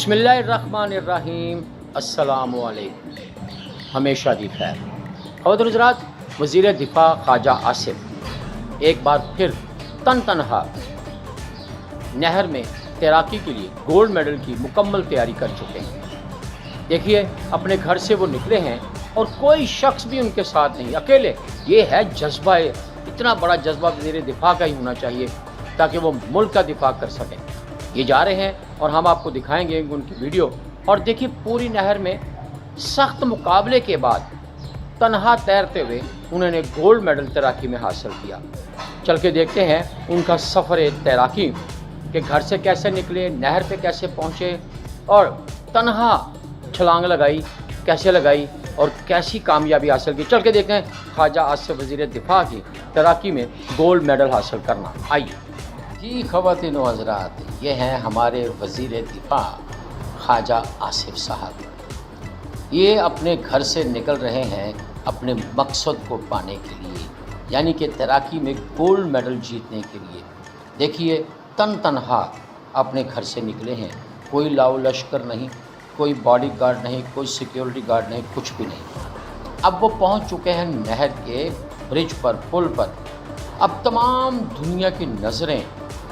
बिस्मिल्लाहिर्रहमानिर्रहीम। अस्सलामु अलैकुम। हमेशा दी खैर। ख़वातीन हज़रात, वज़ीर दिफ़ा ख्वाजा आसिफ एक बार फिर तनहा नहर में तैराकी के लिए गोल्ड मेडल की मुकम्मल तैयारी कर चुके हैं। देखिए, अपने घर से वो निकले हैं और कोई शख्स भी उनके साथ नहीं, अकेले। ये है जज्बा, इतना बड़ा जज्बा वज़ीर दिफ़ा का ही होना चाहिए ताकि वो मुल्क का दिफ़ा कर सकें। ये जा रहे हैं और हम आपको दिखाएंगे उनकी वीडियो। और देखिए, पूरी नहर में सख्त मुकाबले के बाद तन्हा तैरते हुए उन्होंने गोल्ड मेडल तैराकी में हासिल किया। चल के देखते हैं उनका सफ़र तैराकी के घर से कैसे निकले, नहर पे कैसे पहुँचे और तन्हा छलांग लगाई कैसे लगाई और कैसी कामयाबी हासिल की। चल के देखते हैं ख्वाजा आसिफ वज़ीर दिफ़ा की तैराकी में गोल्ड मेडल हासिल करना। आइए जी ख़वातीन व हज़रात, ये हैं हमारे वज़ीर दिफ़ा ख्वाजा आसिफ साहब। ये अपने घर से निकल रहे हैं अपने मकसद को पाने के लिए, यानी कि तैराकी में गोल्ड मेडल जीतने के लिए। देखिए, तनहा अपने घर से निकले हैं, कोई लाओ लश्कर नहीं, कोई बॉडी गार्ड नहीं, कोई सिक्योरिटी गार्ड नहीं, कुछ भी नहीं। अब वो पहुंच चुके हैं नहर के ब्रिज पर, पुल पर। अब तमाम दुनिया की नज़रें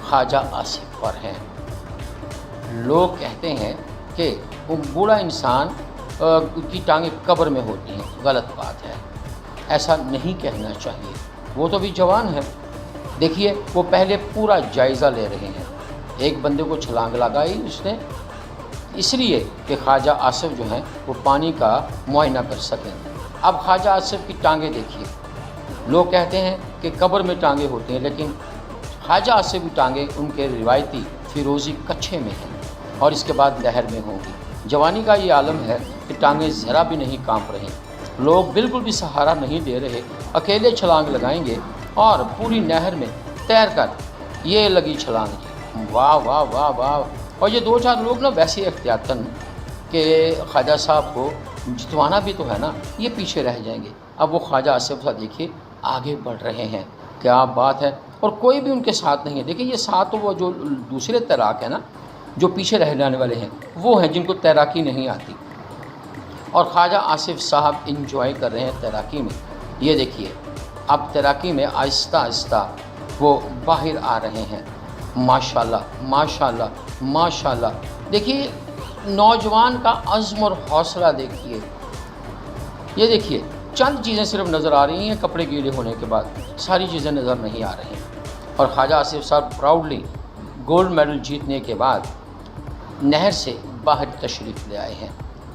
ख्वाजा आसिफ पर हैं। लोग कहते हैं कि वो बूढ़ा इंसान की टांगें कब्र में होती हैं, गलत बात है, ऐसा नहीं कहना चाहिए। वो तो भी जवान है। देखिए, वो पहले पूरा जायज़ा ले रहे हैं। एक बंदे को छलांग लगाई उसने, इसलिए कि ख्वाजा आसिफ जो हैं वो पानी का मुआयना कर सकें। अब ख्वाजा आसिफ की टांगें देखिए। लोग कहते हैं कि कब्र में टांगें होती हैं, लेकिन ख्वाजा आसिफ की टांगें उनके रिवायती फ़िरोज़ी कच्छे में हैं और इसके बाद नहर में होंगी। जवानी का ये आलम है कि टांगें ज़रा भी नहीं कांप रही। लोग बिल्कुल भी सहारा नहीं दे रहे, अकेले छलांग लगाएंगे और पूरी नहर में तैर कर ये लगी छलांग जी। वाह वाह वाह वाह। और ये दो चार लोग ना वैसे एहतियातन कि ख्वाजा साहब को जितवाना भी तो है ना, ये पीछे रह जाएंगे। अब वो ख्वाजा आसिफ साहब देखिए आगे बढ़ रहे हैं, क्या बात है। और कोई भी उनके साथ नहीं है। देखिए, ये साथ तो वो जो दूसरे तैराक हैं ना, जो पीछे रह जाने वाले हैं, वो हैं जिनको तैराकी नहीं आती। और ख्वाजा आसिफ साहब इंजॉय कर रहे हैं तैराकी में। ये देखिए, अब तैराकी में आहिस्ता आहिस्ता वो बाहर आ रहे हैं। माशाल्लाह माशाल्लाह माशाल्लाह। देखिए, नौजवान का अज़्म और हौसला देखिए। ये देखिए, चंद चीज़ें सिर्फ नज़र आ रही हैं, कपड़े गीले होने के बाद सारी चीज़ें नज़र नहीं आ रही हैं। और ख्वाजा आसिफ साहब प्राउडली गोल्ड मेडल जीतने के बाद नहर से बाहर तशरीफ़ ले आए हैं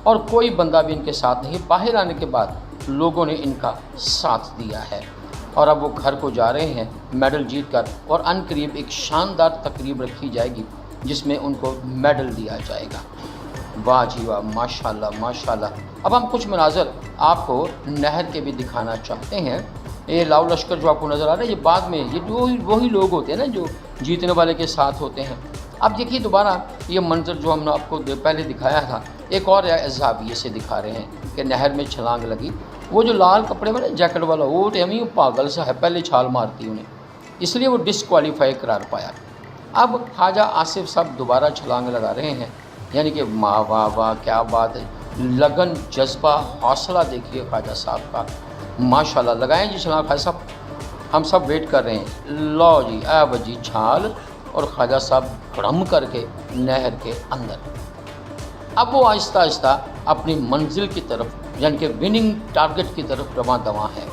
और कोई बंदा भी इनके साथ नहीं। बाहर आने के बाद लोगों ने इनका साथ दिया है और अब वो घर को जा रहे हैं मेडल जीत कर। और अनकरीब एक शानदार तकरीब रखी जाएगी जिसमें उनको मेडल दिया जाएगा। वाह जी वाह, माशाल्लाह माशाल्लाह। अब हम कुछ मनाज़र आपको नहर के भी दिखाना चाहते हैं। ये लाओ लश्कर जो आपको नज़र आ रहा है, ये बाद में ये वही लोग होते हैं ना जो जीतने वाले के साथ होते हैं। अब देखिए, दोबारा ये मंजर जो हमने आपको पहले दिखाया था, एक और ज़ाविये से दिखा रहे हैं कि नहर में छलांग लगी। वो जो लाल कपड़े में जैकेट वाला, वो टेमी पागल सा है, पहले छाल मारती उन्हें, इसलिए वो डिसक्वालीफाई करार पाया। अब ख्वाजा आसिफ साहब दोबारा छलांग लगा रहे हैं, यानी कि वाह वाह वाह, क्या बात है। लगन, जज्बा, हौसला देखिए ख्वाजा साहब का, माशाल्लाह। लगाएं जी छलांग ख्वाजा साहब, हम सब वेट कर रहे हैं। लो जी, अब जी छाल, और ख्वाजा साहब भड़म करके नहर के अंदर। अब वो आहिस्ता आहिस्ता अपनी मंजिल की तरफ, यानी कि विनिंग टारगेट की तरफ रवां दवां है।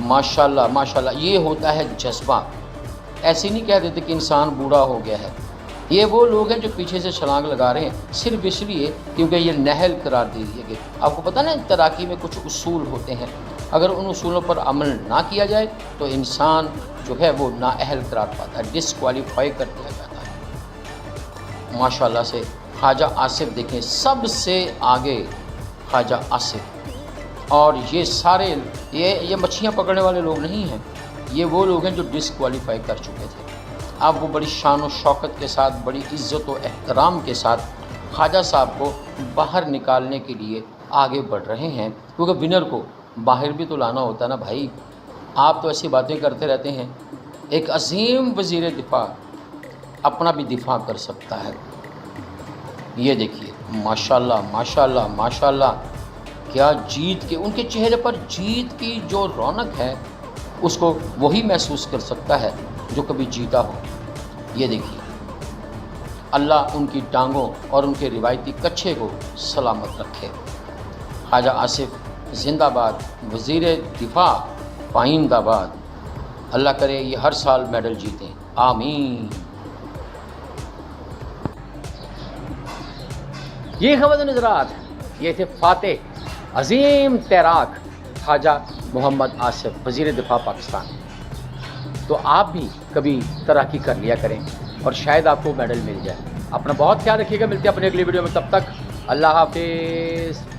माशाल्लाह माशाल्लाह। ये होता है जज्बा। ऐसे नहीं कह देते कि इंसान बूढ़ा हो गया है। ये वो लोग हैं जो पीछे से छलांग लगा रहे हैं सिर्फ इसलिए क्योंकि ये नहर करार दे दिए गए। आपको पता ना, तैराकी में कुछ उसूल होते हैं, अगर उन उसूलों पर अमल ना किया जाए तो इंसान जो है वो नाअहल करार पाता है, डिसक्वालीफाई कर दिया जाता है। माशाल्लाह से ख्वाजा आसिफ देखें, सबसे आगे ख्वाजा आसिफ। और ये सारे ये मच्छियाँ पकड़ने वाले लोग नहीं हैं, ये वो लोग हैं जो डिसक्वालीफाई कर चुके थे। अब वो बड़ी शान और शौकत के साथ, बड़ी इज़्ज़त और एहतराम के साथ ख्वाजा साहब को बाहर निकालने के लिए आगे बढ़ रहे हैं, क्योंकि विनर को बाहर भी तो लाना होता है ना भाई। आप तो ऐसी बातें करते रहते हैं। एक अजीम वज़ीर दिफ़ा अपना भी दिफ़ा कर सकता है। یہ دیکھیے ماشاءاللہ ماشاءاللہ ماشاءاللہ، کیا جیت کے ان کے چہرے پر جیت کی جو رونق ہے اس کو وہی محسوس کر سکتا ہے جو کبھی جیتا ہو۔ یہ دیکھیے، اللہ ان کی ٹانگوں اور ان کے روایتی کچھے کو سلامت رکھے۔ خواجہ آصف زندہ باد، وزیر دفاع پائند آباد۔ اللہ کرے یہ ہر سال میڈل جیتیں، آمین۔ یہ خواتین حضرات، یہ تھے فاتح عظیم تیراک خواجہ محمد آصف، وزیر دفاع پاکستان۔ تو آپ بھی کبھی تیراکی کر لیا کریں اور شاید آپ کو میڈل مل جائے۔ اپنا بہت خیال رکھیے گا، ملتے ہیں اپنے اگلی ویڈیو میں، تب تک اللہ حافظ۔